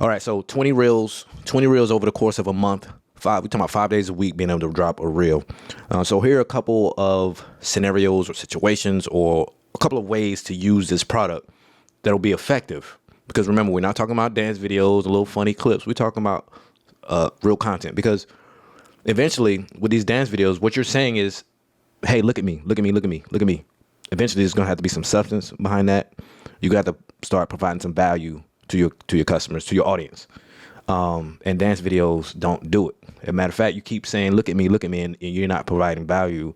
All right, so 20 reels over the course of a month. We're talking about 5 days a week being able to drop a reel. So here are a couple of scenarios or situations or a couple of ways to use this product that'll be effective. Because remember, we're not talking about dance videos, little funny clips. We're talking about real content. Because eventually, with these dance videos, what you're saying is, hey, look at me, look at me, look at me, look at me. Eventually, there's going to have to be some substance behind that. You got to start providing some value to your customers, to your audience. And dance videos don't do it. As a matter of fact, you keep saying, look at me, and you're not providing value,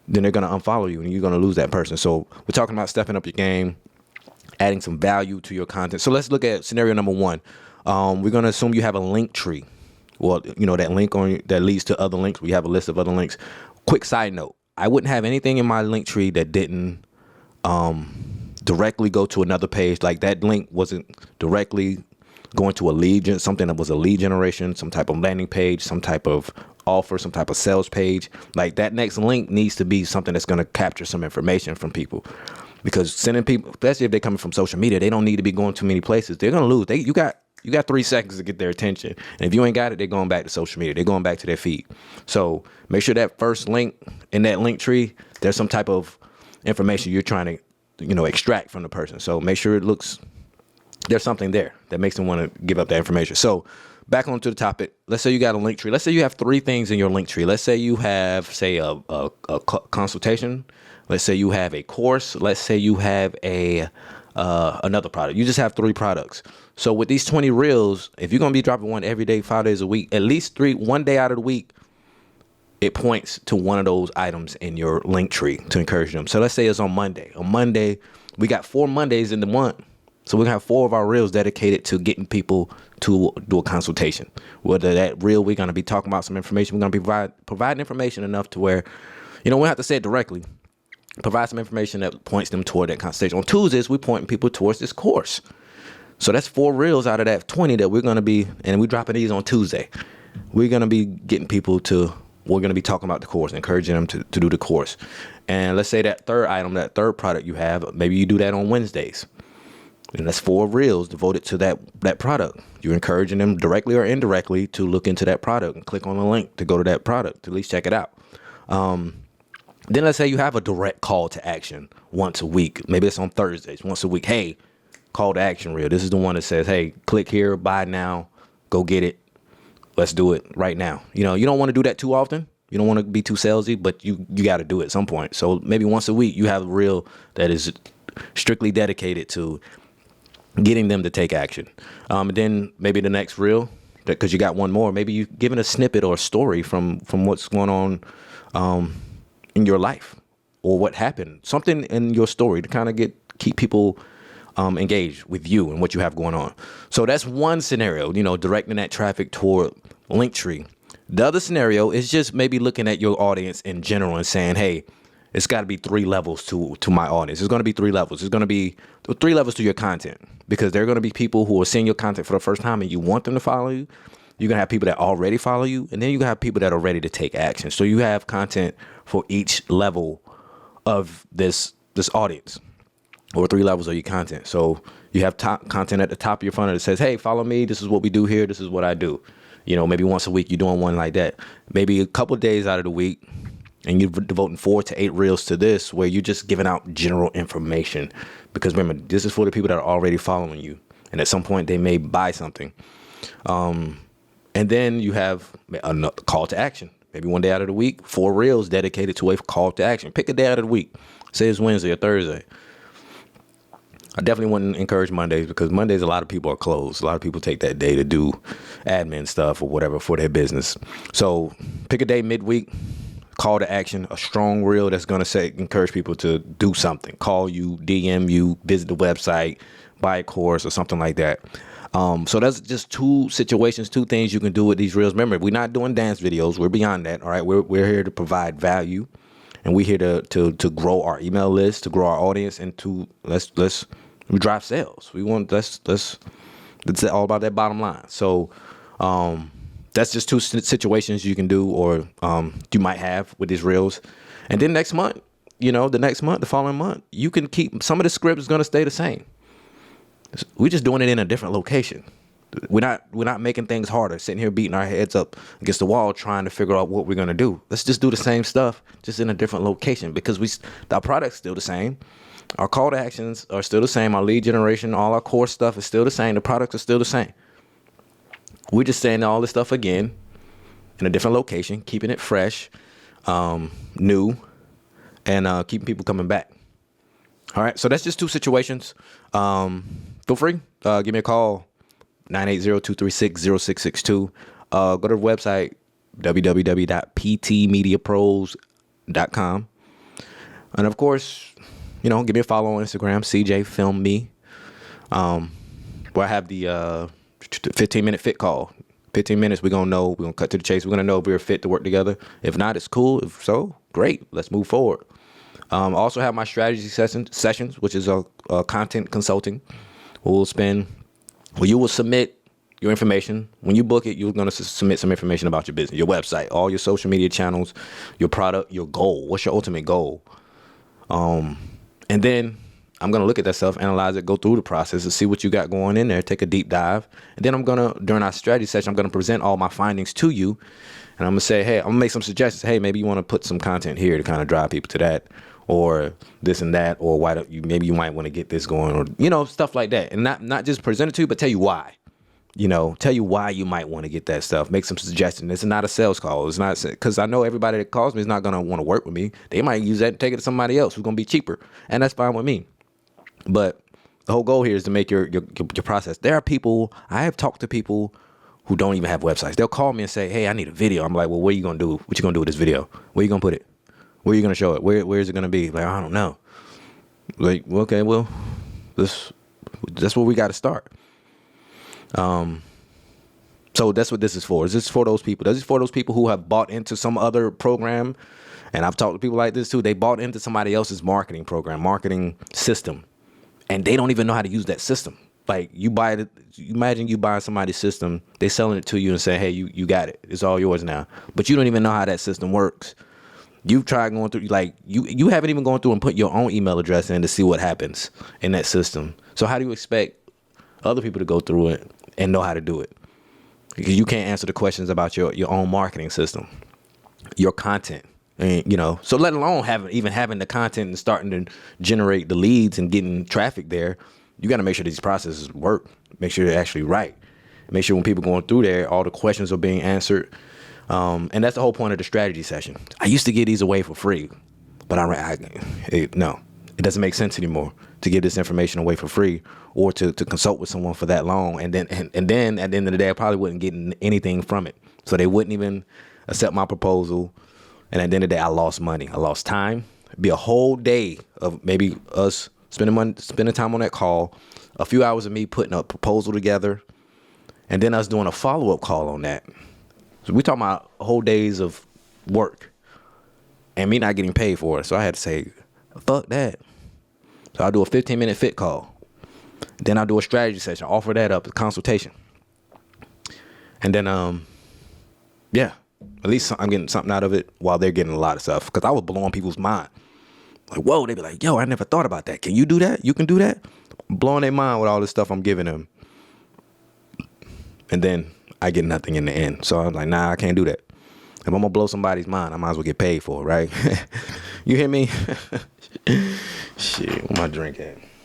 then they're going to unfollow you and you're going to lose that person. So we're talking about stepping up your game, adding some value to your content. So let's look at scenario number one. We're going to assume you have a link tree. Well, you know, that link that leads to other links. We have a list of other links. Quick side note. I wouldn't have anything in my link tree that didn't directly go to another page. Like that link wasn't directly going to a lead, something that was a lead generation, some type of landing page, some type of offer, some type of sales page. Like that next link needs to be something that's going to capture some information from people. Because sending people, especially if they're coming from social media, they don't need to be going too many places. They're going to lose. You got 3 seconds to get their attention. And if you ain't got it, they're going back to social media. They're going back to their feed. So make sure that first link in that link tree, there's some type of information you're trying to, extract from the person. So make sure there's something there that makes them want to give up that information. So back onto the topic. Let's say you got a link tree. Let's say you have 3 things in your link tree. Let's say you have, say, a consultation. Let's say you have a course. Let's say you have another product. You just have 3 products. So with these 20 reels, if you're going to be dropping one every day, 5 days a week, at least 1 day out of the week, it points to one of those items in your link tree to encourage them. So let's say it's on Monday. On Monday, we got 4 Mondays in the month. So we're going to have 4 of our reels dedicated to getting people to do a consultation. Whether that reel, we're going to be talking about some information. We're going to be providing information enough to where, we don't have to say it directly. Provide some information that points them toward that consultation. On Tuesdays, we're pointing people towards this course. So that's 4 reels out of that 20 that we're going to be, and we're dropping these on Tuesday. We're going to be getting people we're going to be talking about the course, encouraging them to do the course. And let's say that third item, that third product you have, maybe you do that on Wednesdays. And that's 4 reels devoted to that product. You're encouraging them directly or indirectly to look into that product and click on the link to go to that product, to at least check it out. Then let's say you have a direct call to action once a week. Maybe it's on Thursdays, once a week. Hey, call to action reel. This is the one that says, hey, click here, buy now, go get it. Let's do it right now. You don't want to do that too often. You don't want to be too salesy, but you got to do it at some point. So maybe once a week you have a reel that is strictly dedicated to getting them to take action. And then maybe the next reel, because you got one more, maybe you giving a snippet or a story from what's going on in your life or what happened, something in your story to kind of keep people engaged with you and what you have going on. So that's one scenario, directing that traffic toward Linktree. The other scenario is just maybe looking at your audience in general and saying, hey, it's got to be 3 levels to my audience. It's going to be 3 levels. It's going to be 3 levels to your content, because there are going to be people who are seeing your content for the first time and you want them to follow you. You're going to have people that already follow you, and then you're going to have people that are ready to take action. So you have content for each level of this audience, or 3 levels of your content. So you have content at the top of your funnel that says, hey, follow me. This is what we do here. This is what I do. Maybe once a week you're doing one like that. Maybe a couple of days out of the week, and you're devoting 4 to 8 reels to this, where you're just giving out general information. Because remember, this is for the people that are already following you, and at some point they may buy something. And then you have a call to action. Maybe 1 day out of the week, 4 reels dedicated to a call to action. Pick a day out of the week. Say it's Wednesday or Thursday. I definitely wouldn't encourage Mondays, because Mondays a lot of people are closed. A lot of people take that day to do admin stuff or whatever for their business. So pick a day midweek, call to action, a strong reel that's going to encourage people to do something. Call you, DM you, visit the website, buy a course or something like that. So that's just 2 situations, 2 things you can do with these reels. Remember, we're not doing dance videos. We're beyond that. All right. We're here to provide value, and we're here to grow our email list, to grow our audience, and to let's drive sales. It's all about that bottom line. So, that's just 2 situations you can do, or you might have with these reels. And then next month, the following month, you can keep some of the script is going to stay the same. We're just doing it in a different location. We're not making things harder, sitting here beating our heads up against the wall trying to figure out what we're gonna do. Let's just do the same stuff, just in a different location, because our product's still the same. Our call to actions are still the same. Our lead generation, all our core stuff is still the same. The products are still the same. We're just saying all this stuff again in a different location, keeping it fresh, new, and keeping people coming back. All right, so that's just two situations. Feel free, give me a call, 980-236-0662. Go to the website, www.ptmediapros.com. And of course, give me a follow on Instagram, CJ Film Me, where I have the 15-minute fit call. 15 minutes, we're going to cut to the chase. We're going to know if we're fit to work together. If not, it's cool. If so, great. Let's move forward. I also have my strategy sessions, which is a content consulting. You will submit your information. When you book it, you're going to submit some information about your business, your website, all your social media channels, your product, your goal. What's your ultimate goal? And then I'm going to look at that stuff, analyze it, go through the process and see what you got going in there, take a deep dive. And then during our strategy session, I'm going to present all my findings to you. And I'm going to say, hey, I'm going to make some suggestions. Hey, maybe you want to put some content here to kind of drive people to that, or this and that, or maybe you might want to get this going, or, stuff like that. And not just present it to you, but tell you why. Tell you why you might want to get that stuff. Make some suggestions. It's not a sales call. It's not, because I know everybody that calls me is not going to want to work with me. They might use that and take it to somebody else who's going to be cheaper. And that's fine with me. But the whole goal here is to make your process. There are people, I have talked to people who don't even have websites. They'll call me and say, hey, I need a video. I'm like, well, what are you going to do? What you going to do with this video? Where you going to put it? Where are you going to show it? Where is it going to be? Like, I don't know. Like, okay, well, that's where we got to start. So that's what this is for. Is this for those people? This is for those people who have bought into some other program. And I've talked to people like this too. They bought into somebody else's marketing program, marketing system, and they don't even know how to use that system. Like, you buy it. Imagine you buy somebody's system. They selling it to you and say, hey, you got it. It's all yours now. But you don't even know how that system works. You've tried going through, like, you haven't even gone through and put your own email address in to see what happens in that system. So how do you expect other people to go through it and know how to do it? Because you can't answer the questions about your own marketing system, your content. And, so let alone having the content and starting to generate the leads and getting traffic there, you got to make sure these processes work. Make sure they're actually right. Make sure when people going through there, all the questions are being answered. And that's the whole point of the strategy session. I used to give these away for free, but no, it doesn't make sense anymore to give this information away for free, or to consult with someone for that long. And then at the end of the day, I probably wouldn't get anything from it. So they wouldn't even accept my proposal. And at the end of the day, I lost money. I lost time. It'd be a whole day of maybe us spending time on that call, a few hours of me putting a proposal together, and then us doing a follow-up call on that. So we're talking about whole days of work and me not getting paid for it. So I had to say, fuck that. So I'll do a 15-minute fit call. Then I'll do a strategy session, offer that up, a consultation. And then, at least I'm getting something out of it while they're getting a lot of stuff. Because I was blowing people's mind. Like, whoa, they'd be like, yo, I never thought about that. Can you do that? You can do that? I'm blowing their mind with all this stuff I'm giving them. And then I get nothing in the end. So I'm like, nah, I can't do that. If I'm going to blow somebody's mind, I might as well get paid for it, right? You hear me? Shit, where my drink at?